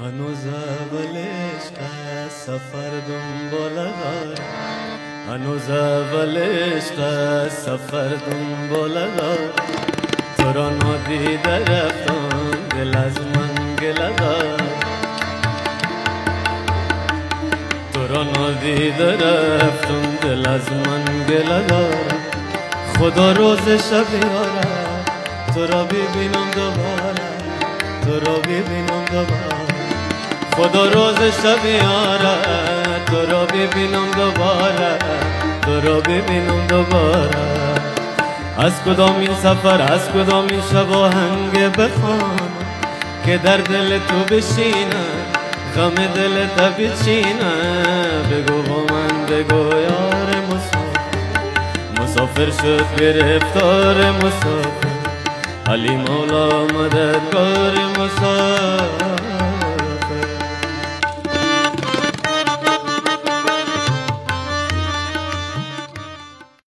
هنوز اول عشق سفر دنبال دارم، هنوز اول عشق سفر دنبال دارم. تو را نادیده رفتم دل از من گله دارم، تو را نادیده رفتم دل از من گله دارم. خدا روز شب بیاره تو را ببینم دوباره، تو را ببینم دوباره. خدا روز شب بیاره تو را ببینم دوباره، تو را ببینم دوباره. از کدام این سفر از کدام این شب آهنگ بخوانم که در دل تو بشینه، غم دل تو بچینه. بگو با من بگو یار مسافر شد گرفتار مسافر، علی مولا مددگار مسافر.